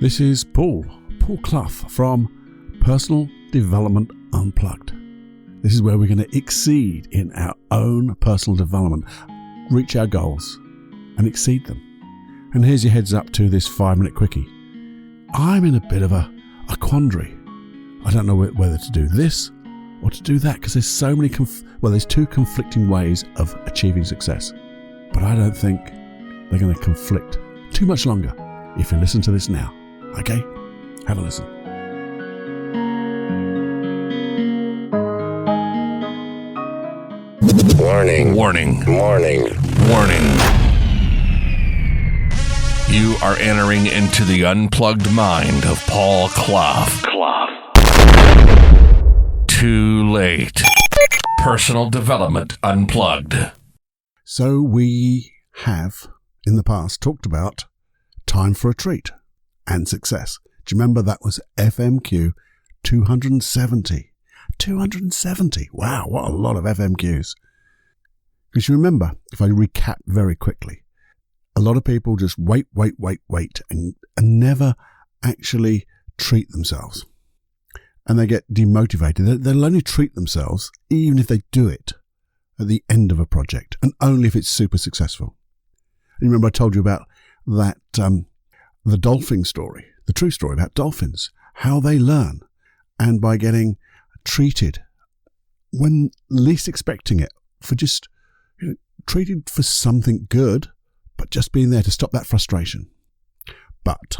This is Paul Clough from Personal Development Unplugged. This is where we're going to exceed in our own personal development, reach our goals and exceed them. And here's your heads up to this 5-minute quickie. I'm in a bit of a quandary. I don't know whether to do this or to do that because there's so many, there's two conflicting ways of achieving success. But I don't think they're going to conflict too much longer if you listen to this now. Okay? Have a listen. Warning. Warning. Warning. Warning. You are entering into the unplugged mind of Paul Clough. Too late. Personal Development Unplugged. So we have, in the past, talked about time for a treat and success. Do you remember that was FMQ 270? 270. Wow, what a lot of FMQs. Because you remember, if I recap very quickly, a lot of people just wait and never actually treat themselves. And they get demotivated. They'll only treat themselves even if they do it at the end of a project and only if it's super successful. And you remember I told you about that, the dolphin story, the true story about dolphins, how they learn, and by getting treated when least expecting it, for just treated for something good, but just being there to stop that frustration. But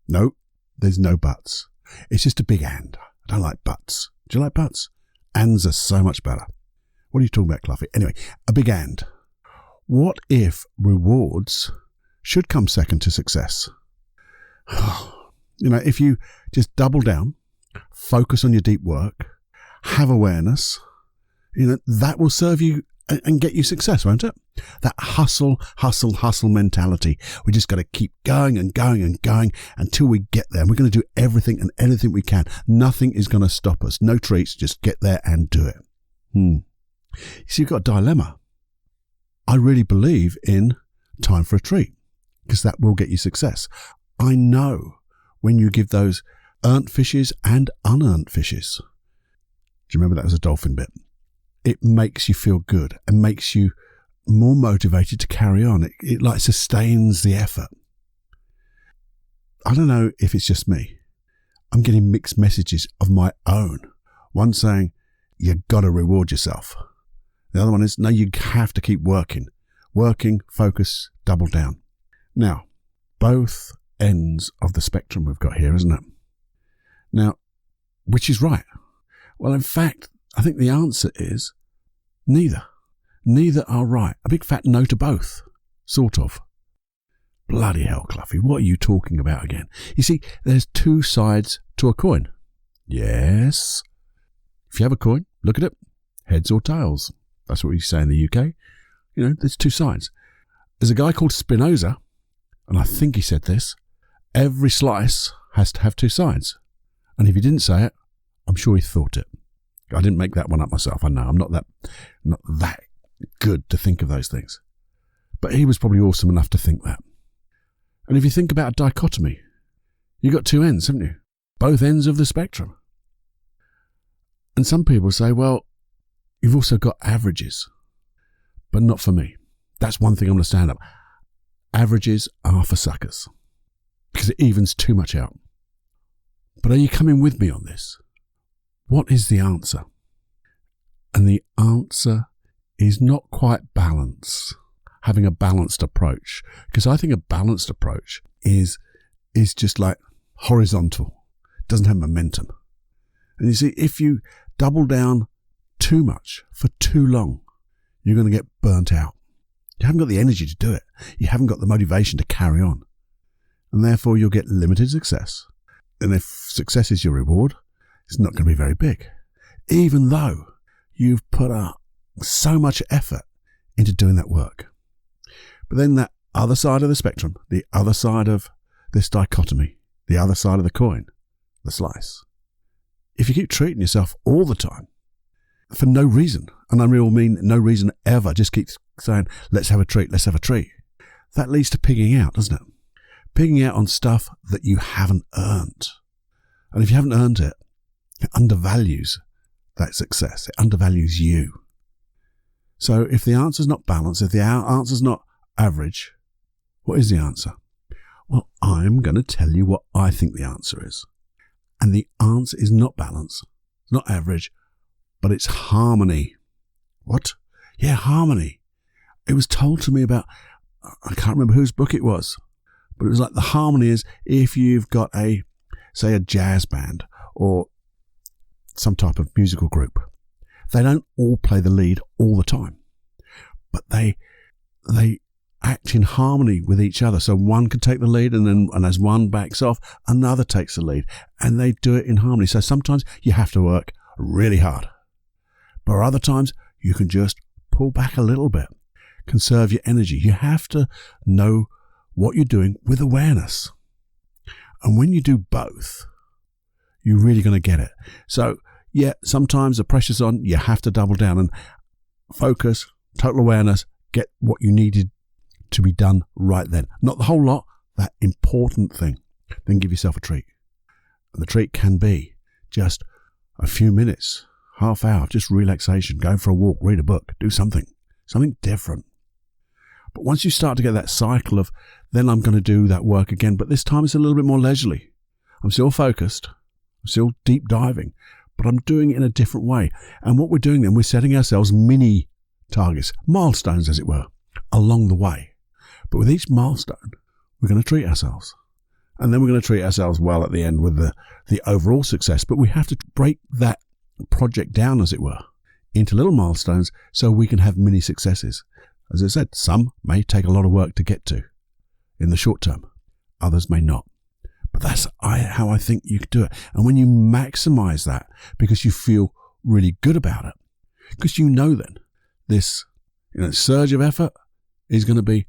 no, there's no buts. It's just a big and. I don't like buts. Do you like buts? Ands are so much better. What are you talking about, Cloughie? Anyway, a big and. What if rewards should come second to success? If you just double down, focus on your deep work, have awareness, that will serve you and get you success, won't it? That hustle mentality. We just got to keep going and going and going until we get there. And we're going to do everything and anything we can. Nothing is going to stop us. No treats. Just get there and do it. You see, you've got a dilemma. I really believe in time for a treat because that will get you success. I know when you give those earned fishes and unearned fishes. Do you remember that was a dolphin bit? It makes you feel good and makes you more motivated to carry on. It like sustains the effort. I don't know if it's just me. I'm getting mixed messages of my own. One saying, you got to reward yourself. The other one is, no, you have to keep working. Working, focus, double down. Now, both ends of the spectrum we've got here, isn't it? Now, which is right? Well, in fact, I think the answer is neither. Neither are right. A big fat no to both. Sort of. Bloody hell, Cloughie, what are you talking about again? You see, there's two sides to a coin. Yes. If you have a coin, look at it. Heads or tails. That's what we say in the UK. There's two sides. There's a guy called Spinoza, and I think he said this, every slice has to have two sides. And if he didn't say it, I'm sure he thought it. I didn't make that one up myself. I know I'm not that good to think of those things. But he was probably awesome enough to think that. And if you think about a dichotomy, you've got two ends, haven't you? Both ends of the spectrum. And some people say, well, you've also got averages. But not for me. That's one thing I'm going to stand up. Averages are for suckers. Because it evens too much out. But are you coming with me on this? What is the answer? And the answer is not quite balance. Having a balanced approach. Because I think a balanced approach is just like horizontal. It doesn't have momentum. And you see, if you double down too much for too long, you're going to get burnt out. You haven't got the energy to do it. You haven't got the motivation to carry on. And therefore you'll get limited success. And if success is your reward, it's not going to be very big. Even though you've put out so much effort into doing that work. But then that other side of the spectrum, the other side of this dichotomy, the other side of the coin, the slice. If you keep treating yourself all the time, for no reason, and I really mean no reason ever, just keep saying, let's have a treat, that leads to pigging out, doesn't it? picking out on stuff that you haven't earned. And if you haven't earned it, it undervalues that success. It undervalues you. So if the answer's not balanced, if the answer's not average, what is the answer? Well, I'm going to tell you what I think the answer is. And the answer is not balance, it's not average, but it's harmony. What? Yeah, harmony. It was told to me about, I can't remember whose book it was, but it was like the harmony is if you've got say a jazz band or some type of musical group. They don't all play the lead all the time, but they act in harmony with each other. So one can take the lead, and as one backs off, another takes the lead, and they do it in harmony. So sometimes you have to work really hard, but other times you can just pull back a little bit, conserve your energy. You have to know what you're doing with awareness. And when you do both, you're really going to get it. So yeah, sometimes the pressure's on, you have to double down and focus, total awareness, get what you needed to be done right then. Not the whole lot, that important thing. Then give yourself a treat. And the treat can be just a few minutes, half hour, just relaxation, go for a walk, read a book, do something different. But once you start to get that cycle of, then I'm going to do that work again, but this time it's a little bit more leisurely. I'm still focused, I'm still deep diving, but I'm doing it in a different way. And what we're doing then, we're setting ourselves mini targets, milestones as it were, along the way. But with each milestone, we're going to treat ourselves. And then we're going to treat ourselves well at the end with the overall success. But we have to break that project down, as it were, into little milestones so we can have mini successes. As I said, some may take a lot of work to get to in the short term. Others may not. But that's how I think you could do it. And when you maximize that, because you feel really good about it, because you know then this surge of effort is going to be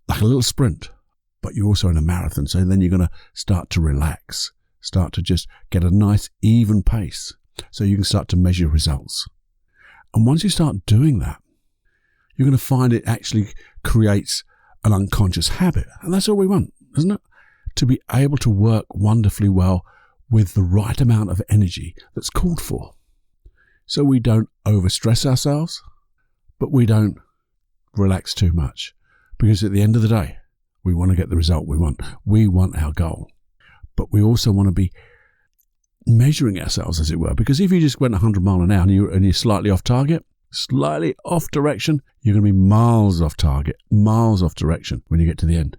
like a little sprint, but you're also in a marathon. So then you're going to start to relax, start to just get a nice even pace so you can start to measure results. And once you start doing that, you're going to find it actually creates an unconscious habit. And that's all we want, isn't it? To be able to work wonderfully well with the right amount of energy that's called for. So we don't overstress ourselves, but we don't relax too much. Because at the end of the day, we want to get the result we want. We want our goal. But we also want to be measuring ourselves, as it were. Because if you just went 100 miles an hour and you're slightly off target, slightly off direction, you're going to be miles off target, miles off direction when you get to the end.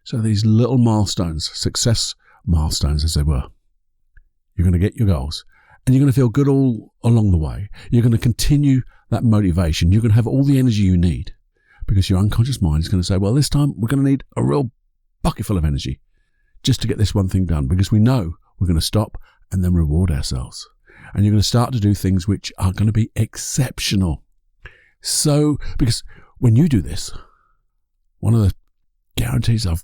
So these little milestones, success milestones as they were, you're going to get your goals and you're going to feel good all along the way. You're going to continue that motivation. You're going to have all the energy you need because your unconscious mind is going to say, well, this time we're going to need a real bucket full of energy just to get this one thing done, because we know we're going to stop and then reward ourselves. And you're going to start to do things which are going to be exceptional. So, because when you do this, one of the guarantees I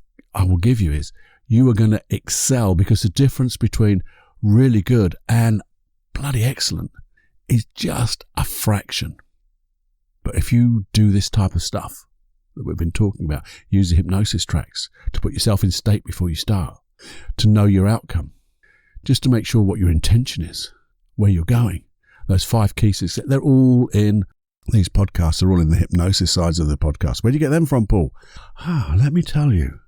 will give you is you are going to excel, because the difference between really good and bloody excellent is just a fraction. But if you do this type of stuff that we've been talking about, use the hypnosis tracks to put yourself in state before you start, to know your outcome, just to make sure what your intention is, where you're going. Those 5 keys, they're all in these podcasts, are all in the hypnosis sides of the podcast. Where do you get them from, Paul? Let me tell you.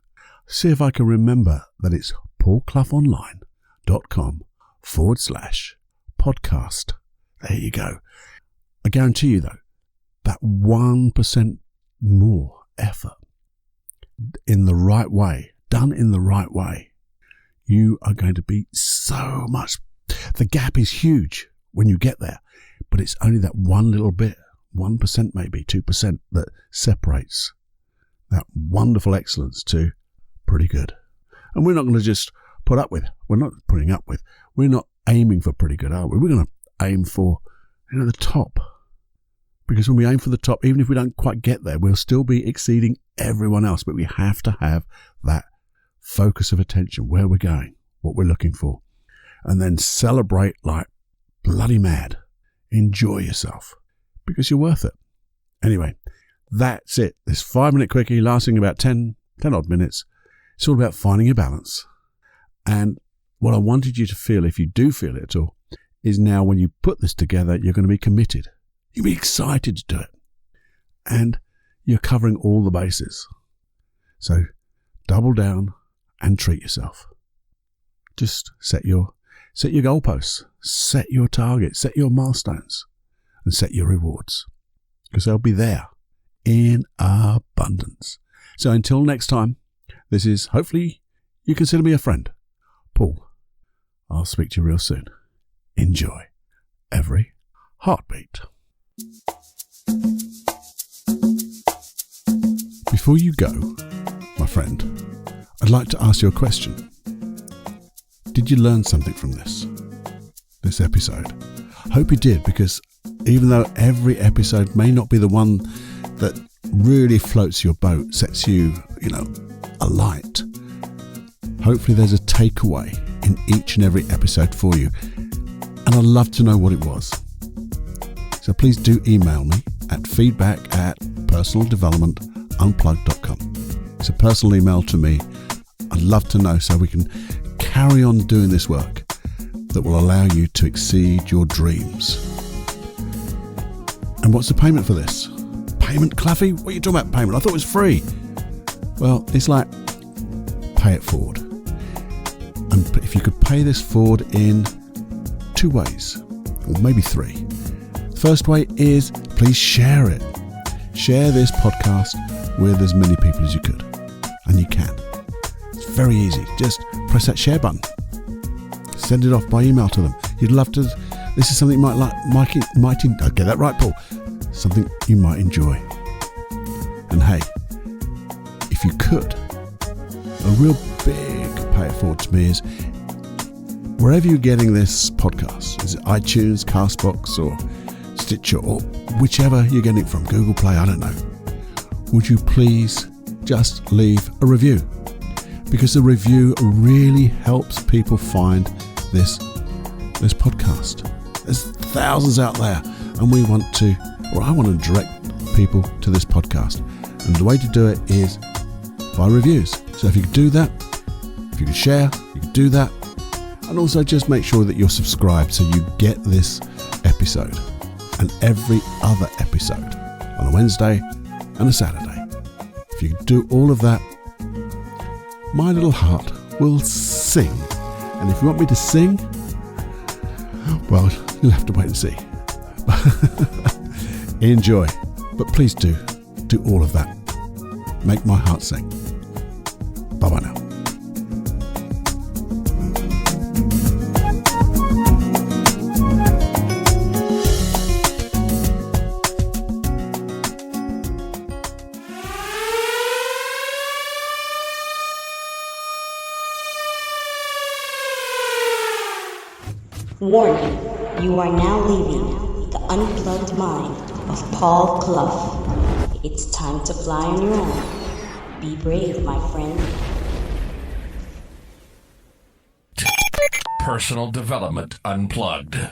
See if I can remember that it's paulcloughonline.com/podcast. There you go. I guarantee you, though, that 1% more effort in the right way, done in the right way, you are going to be so much. The gap is huge when you get there, but it's only that one little bit, 1% maybe, 2% that separates that wonderful excellence to pretty good. And we're not going to just put up with, we're not putting up with, we're not aiming for pretty good, are we? We're going to aim for, the top. Because when we aim for the top, even if we don't quite get there, we'll still be exceeding everyone else. But we have to have that focus of attention, where we're going, what we're looking for, and then celebrate like bloody mad. Enjoy yourself, because you're worth it. Anyway, that's it. This 5-minute quickie lasting about 10 odd minutes. It's all about finding your balance. And what I wanted you to feel, if you do feel it at all, is now when you put this together, you're going to be committed. You'll be excited to do it. And you're covering all the bases. So double down and treat yourself. Just set your goalposts, set your targets, set your milestones, and set your rewards. Because they'll be there in abundance. So until next time, this is, hopefully, you consider me a friend, Paul. I'll speak to you real soon. Enjoy every heartbeat. Before you go, my friend, I'd like to ask you a question. Did you learn something from this episode? Hope you did, because even though every episode may not be the one that really floats your boat, sets you, alight, hopefully there's a takeaway in each and every episode for you. And I'd love to know what it was. So please do email me at feedback@personaldevelopmentunplugged.com. It's a personal email to me. I'd love to know so we can carry on doing this work that will allow you to exceed your dreams. And what's the payment for this? Payment, Cloughie? What are you talking about payment? I thought it was free. Well, it's like pay it forward. And if you could pay this forward in 2 ways, or maybe 3. The first way is please share it. Share this podcast with as many people as you could. And you can. It's very easy. Just press that share button. Send it off by email to them. You'd love to. This is something you might like. I'll get that right, Paul. Something you might enjoy. And hey, if you could, a real big pay it forward to me is wherever you're getting this podcast, is it iTunes, Castbox, or Stitcher, or whichever you're getting it from, Google Play, I don't know. Would you please just leave a review? Because the review really helps people find this podcast. There's thousands out there, and I want to direct people to this podcast. And the way to do it is by reviews. So if you could do that, if you could share, you could do that. And also just make sure that you're subscribed so you get this episode and every other episode on a Wednesday and a Saturday. If you could do all of that, my little heart will sing. And if you want me to sing, well, you'll have to wait and see. Enjoy. But please do all of that. Make my heart sing. Bye-bye now. Warning, you are now leaving the unplugged mind of Paul Clough. It's time to fly on your own. Be brave, my friend. Personal Development Unplugged.